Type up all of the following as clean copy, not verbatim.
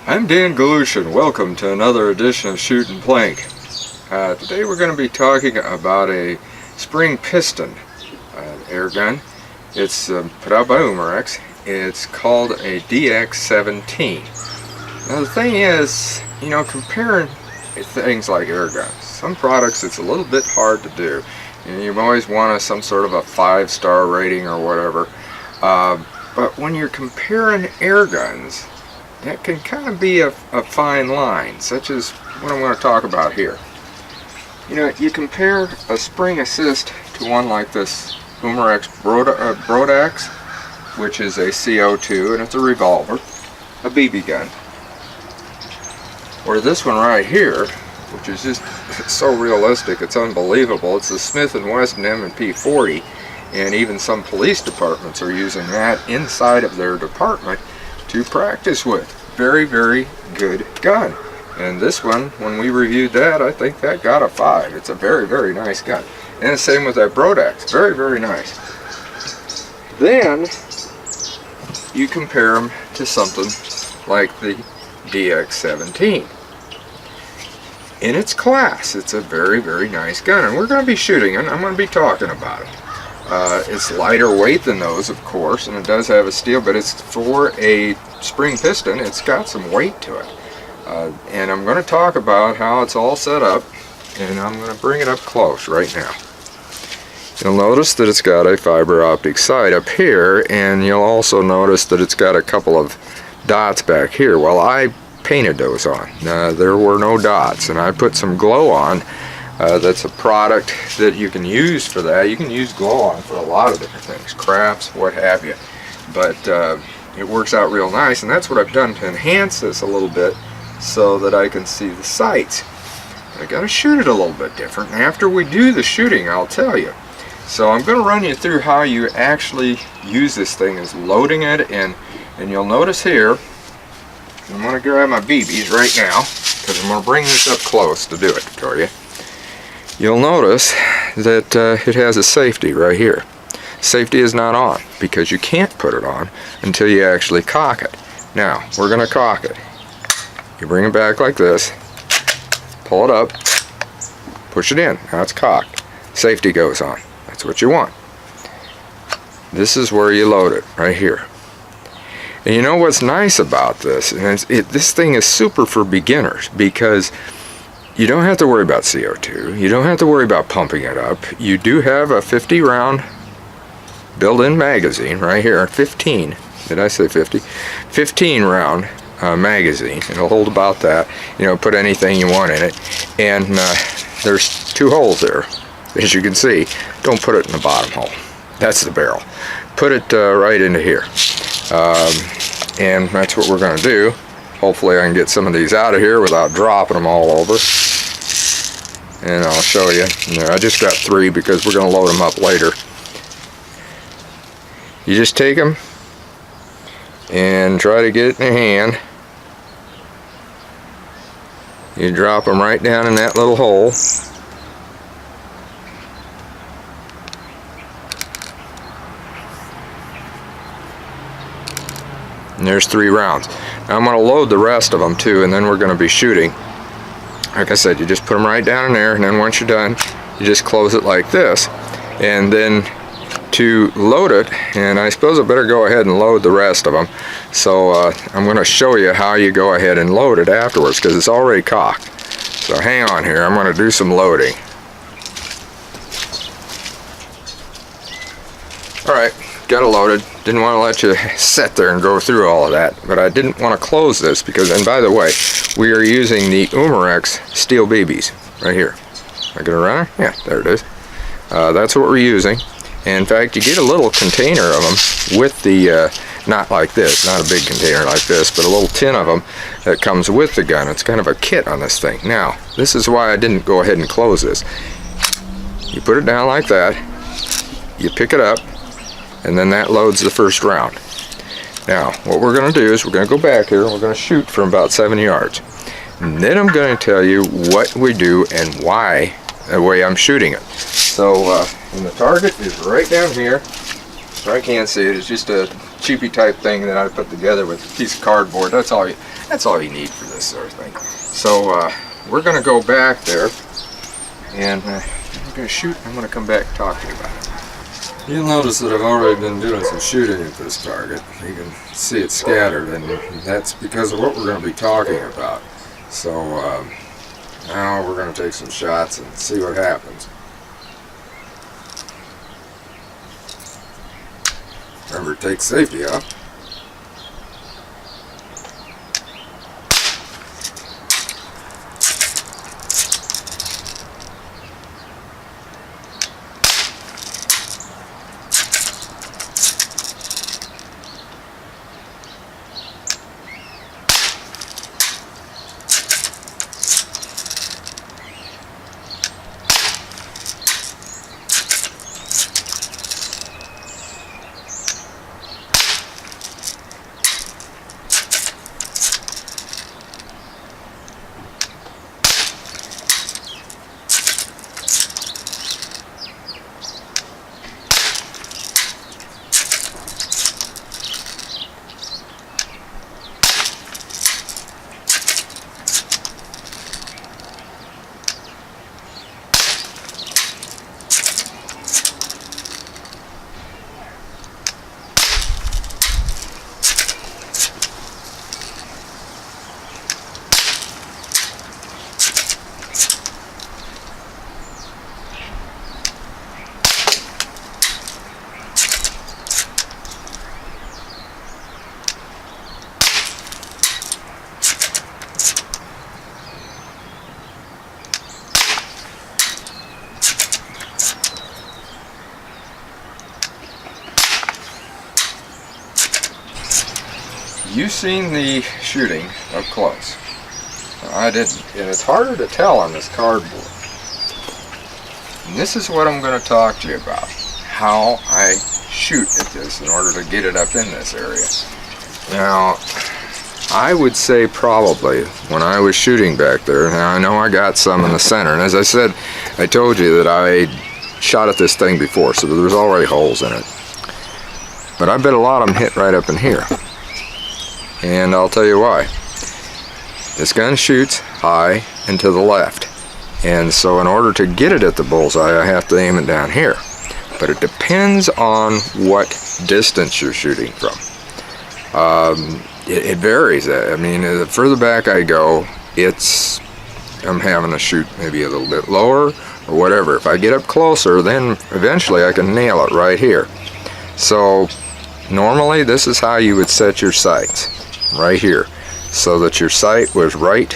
I'm Dan Galushin. Welcome to another edition of Shoot N Plink. Today we're going to be talking about a spring piston air gun. It's put out by Umarex. It's called a DX-17. Now the thing is, you know, comparing things like air guns, some products it's a little bit hard to do. You know, you always want some sort of a 5-star rating or whatever. But when you're comparing air guns, that can kind of be a fine line, such as what I'm going to talk about here. You know, you compare a spring assist to one like this Umarex Brodax, which is a CO2 and it's a revolver, a BB gun. Or this one right here, which is just, it's so realistic, it's unbelievable. It's the Smith & Wesson M&P 40, and even some police departments are using that inside of their department to practice with. Very, very good gun. And this one, when we reviewed that, I think that got a 5. It's a very, very nice gun. And the same with that Brodax. Very, very nice. Then you compare them to something like the DX-17. In its class, it's a very, very nice gun. And we're going to be shooting it. I'm going to be talking about it. It's lighter weight than those, of course, and it does have a steel, but it's for a spring piston. It's got some weight to it. And I'm going to talk about how it's all set up, and I'm going to bring it up close right now. You'll notice that it's got a fiber optic sight up here, and you'll also notice that it's got a couple of dots back here. Well, I painted those on. There were no dots, and I put some glow on. That's a product that you can use for that. You can use glow-on for a lot of different things, crafts, what have you. But it works out real nice, and that's what I've done to enhance this a little bit so that I can see the sights. I got to shoot it a little bit different. And after we do the shooting, I'll tell you. So I'm going to run you through how you actually use this thing, is loading it, and you'll notice here, I'm going to grab my BBs right now because I'm going to bring this up close to do it for you. You'll notice that it has a safety right here. Safety is not on because you can't put it on until you actually cock it. Now, we're going to cock it. You bring it back like this, pull it up, push it in. Now it's cocked. Safety goes on. That's what you want. This is where you load it, right here. And you know what's nice about this? And this thing is super for beginners because you don't have to worry about CO2. You don't have to worry about pumping it up. You do have a 50-round built-in magazine right here. 15. Did I say 50? 15-round magazine. It'll hold about that. You know, put anything you want in it. And there's 2 holes there, as you can see. Don't put it in the bottom hole. That's the barrel. Put it right into here. And that's what we're going to do. Hopefully I can get some of these out of here without dropping them all over. And I'll show you. I just got 3 because we're going to load them up later. You just take them and try to get it in your hand. You drop them right down in that little hole. And there's 3 rounds. Now I'm going to load the rest of them too, and then we're going to be shooting. Like I said, you just put them right down in there, and then once you're done, you just close it like this. And then to load it, and I suppose I better go ahead and load the rest of them. So I'm going to show you how you go ahead and load it afterwards, because it's already cocked. So hang on here, I'm going to do some loading. Alright, got it loaded. Didn't want to let you sit there and go through all of that, but I didn't want to close this because, and by the way, we are using the Umarex steel BBs right here. Am I going to run it? Yeah, there it is. That's what we're using. And in fact, you get a little container of them with the, not like this, not a big container like this, but a little tin of them that comes with the gun. It's kind of a kit on this thing. Now, this is why I didn't go ahead and close this. You put it down like that, you pick it up, and then that loads the first round. Now, what we're going to do is we're going to go back here and we're going to shoot from about 7 yards. And then I'm going to tell you what we do and why, the way I'm shooting it. So, and the target is right down here. So I can't see it. It's just a cheapy type thing that I put together with a piece of cardboard. That's all. That's all you need for this sort of thing. So we're going to go back there, and I'm going to shoot. I'm going to come back and talk to you about it. You'll notice that I've already been doing some shooting at this target. You can see it scattered, and that's because of what we're going to be talking about. So now we're going to take some shots and see what happens. Remember, take safety off. You've seen the shooting up close. I didn't, and it's harder to tell on this cardboard. And this is what I'm going to talk to you about, how I shoot at this in order to get it up in this area. Now, I would say probably when I was shooting back there, now I know I got some in the center, and as I said, I told you that I shot at this thing before, so there's already holes in it. But I bet a lot of them hit right up in here. And I'll tell you why. This gun shoots high and to the left. And so in order to get it at the bullseye, I have to aim it down here. But it depends on what distance you're shooting from. It varies. I mean, the further back I go, I'm having to shoot maybe a little bit lower or whatever. If I get up closer, then eventually I can nail it right here. So normally this is how you would set your sights. Right here, so that your sight was right,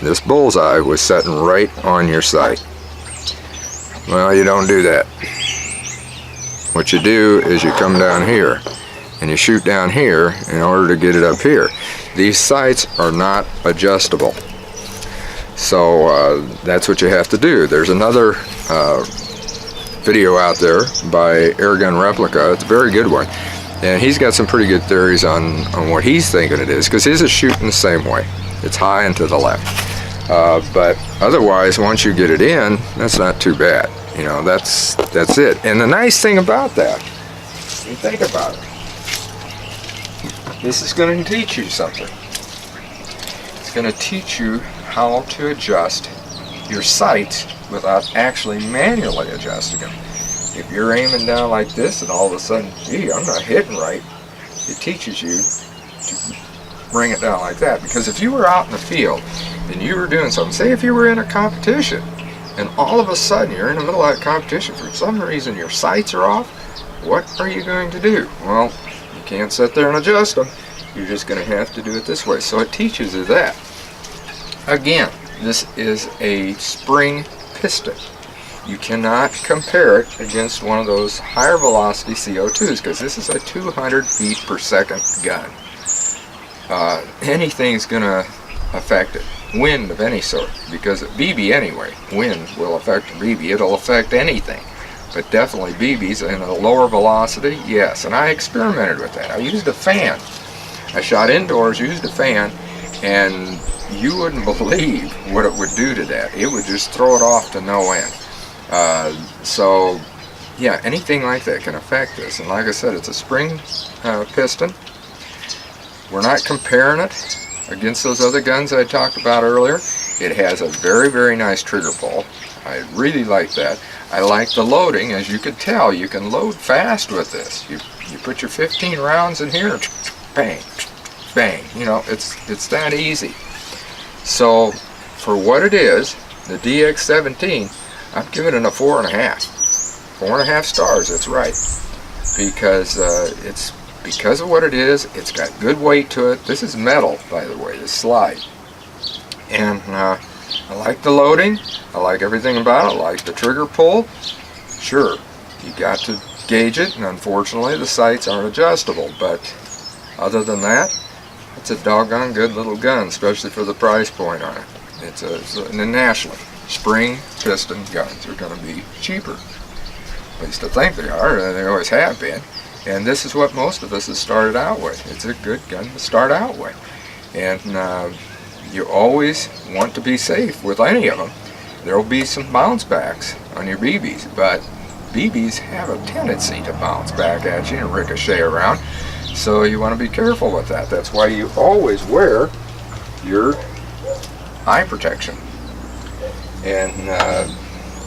this bullseye was setting right on your sight. Well, you don't do that. What you do is you come down here and you shoot down here in order to get it up here. These sights are not adjustable, so that's what you have to do. There's another video out there by Airgun Replica. It's a very good one. And he's got some pretty good theories on what he's thinking it is, because his is shooting the same way. It's high and to the left. But otherwise, once you get it in, that's not too bad. You know, that's it. And the nice thing about that, you think about it, this is going to teach you something. It's going to teach you how to adjust your sights without actually manually adjusting them. If you're aiming down like this and all of a sudden, gee, I'm not hitting right, it teaches you to bring it down like that. Because if you were out in the field and you were doing something, say if you were in a competition and all of a sudden you're in the middle of that competition, for some reason your sights are off, what are you going to do? Well, you can't sit there and adjust them. You're just going to have to do it this way. So it teaches you that. Again, this is a spring piston. You cannot compare it against one of those higher velocity CO2s, because this is a 200 feet per second gun. Anything's going to affect it. Wind of any sort, because BB anyway, wind will affect BB. It'll affect anything, but definitely BBs in a lower velocity, yes. And I experimented with that. I used a fan. I shot indoors, used a fan, and you wouldn't believe what it would do to that. It would just throw it off to no end. So yeah, anything like that can affect this. And like I said, it's a spring piston. We're not comparing it against those other guns I talked about earlier. It has a very, very nice trigger pull. I really like that. I like the loading. As you can tell, you can load fast with this. You put your 15 rounds in here, bang, bang. You know, it's that easy. So for what it is, the DX-17, I'm giving it a 4.5. 4.5 stars, that's right. Because of what it is, it's got good weight to it. This is metal, by the way, this slide. And I like the loading. I like everything about it. I like the trigger pull. Sure, you got to gauge it, and unfortunately the sights aren't adjustable. But other than that, it's a doggone good little gun, especially for the price point on it. And nationally, spring piston guns are going to be cheaper. At least I think they are, and they always have been. And this is what most of us have started out with. It's a good gun to start out with. And you always want to be safe with any of them. There will be some bounce backs on your BBs, but BBs have a tendency to bounce back at you and ricochet around. So you want to be careful with that. That's why you always wear your eye protection. And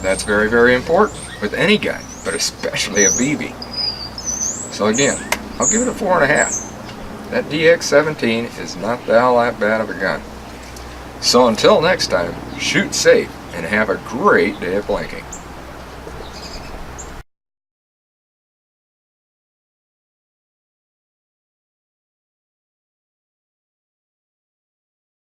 that's very, very important with any gun, but especially a BB. So again, I'll give it a 4.5. That DX-17 is not the hell that bad of a gun. So until next time, shoot safe and have a great day of blinking.